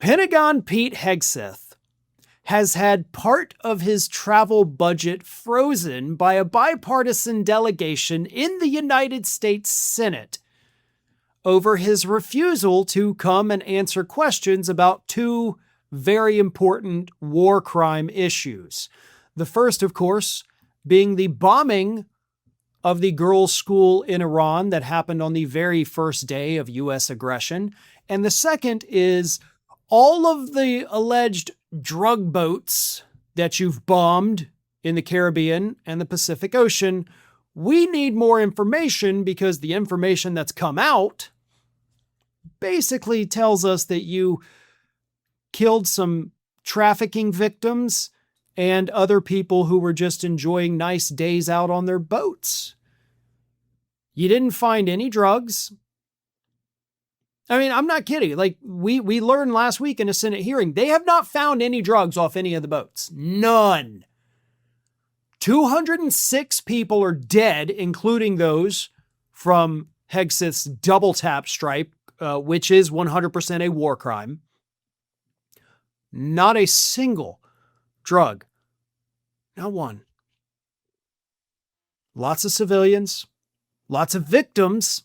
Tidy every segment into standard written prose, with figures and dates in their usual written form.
Pentagon Pete Hegseth has had part of his travel budget frozen by a bipartisan delegation in the United States Senate over his refusal to come and answer questions about two very important war crime issues. The first, of course, being the bombing of the girls' school in Iran that happened on the very first day of U.S. aggression. And the second is all of the alleged drug boats that you've bombed in the Caribbean and the Pacific Ocean. We need more information because the information that's come out basically tells us that you killed some trafficking victims and other people who were just enjoying nice days out on their boats. You didn't find any drugs. I mean, I'm not kidding. Like we learned last week in a Senate hearing, they have not found any drugs off any of the boats. None. 206 people are dead, including those from Hegseth's double tap stripe, which is 100% a war crime. Not a single drug. Not one. Lots of civilians, lots of victims,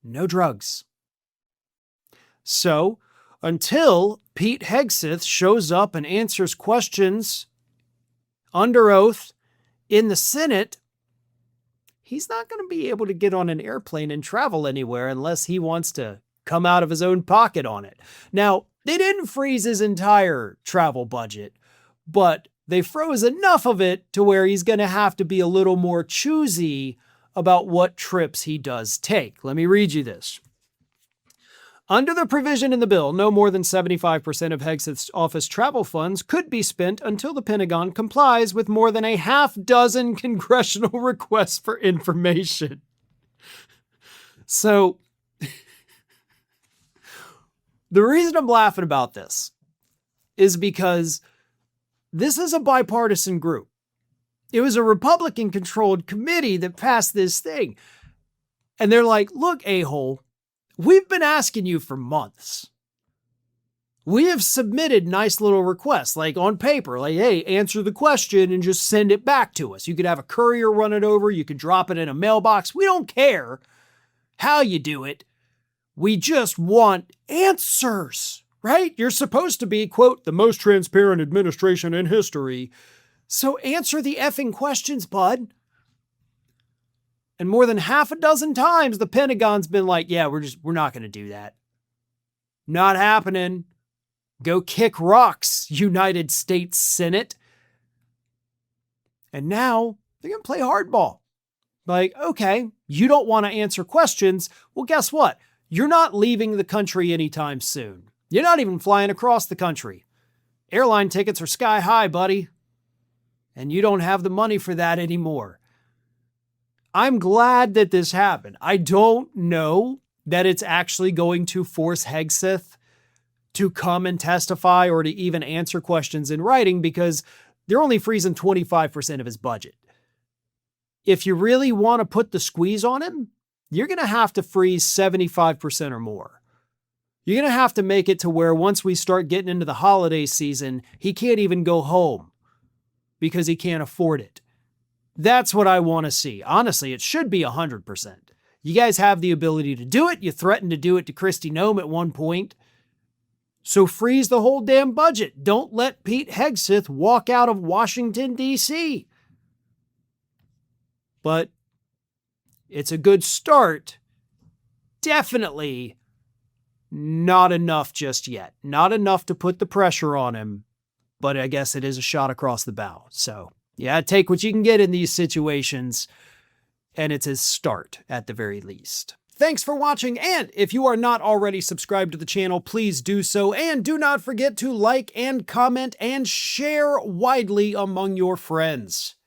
no drugs. So, until Pete Hegseth shows up and answers questions under oath in the Senate, he's not going to be able to get on an airplane and travel anywhere unless he wants to come out of his own pocket on it. Now, they didn't freeze his entire travel budget, but they froze enough of it to where he's going to have to be a little more choosy about what trips he does take. Let me read you this. Under the provision in the bill, no more than 75% of Hegseth's office travel funds could be spent until the Pentagon complies with more than a half dozen congressional requests for information. So, the reason I'm laughing about this is because this is a bipartisan group. It was a Republican-controlled committee that passed this thing. And they're like, look, a-hole, we've been asking you for months. We have submitted nice little requests, like on paper, like, hey, answer the question and just send it back to us. You could have a courier run it over. You could drop it in a mailbox. We don't care how you do it. We just want answers, right? You're supposed to be, quote, the most transparent administration in history. So answer the effing questions, bud. And more than half a dozen times, the Pentagon's been like, yeah, we're not going to do that. Not happening. Go kick rocks, United States Senate. And now they're going to play hardball. Like, okay, you don't want to answer questions. Well, guess what? You're not leaving the country anytime soon. You're not even flying across the country. Airline tickets are sky high, buddy. And you don't have the money for that anymore. I'm glad that this happened. I don't know that it's actually going to force Hegseth to come and testify or to even answer questions in writing because they're only freezing 25% of his budget. If you really want to put the squeeze on him, you're going to have to freeze 75% or more. You're going to have to make it to where once we start getting into the holiday season, he can't even go home because he can't afford it. That's what I want to see. Honestly, it should be 100%. You guys have the ability to do it. You threatened to do it to Kristi Noem at one point. So freeze the whole damn budget. Don't let Pete Hegseth walk out of Washington, D.C. But it's a good start. Definitely not enough just yet. Not enough to put the pressure on him. But I guess it is a shot across the bow. So, yeah, take what you can get in these situations. And it's a start at the very least. Thanks for watching. And if you are not already subscribed to the channel, please do so. And do not forget to like and comment and share widely among your friends.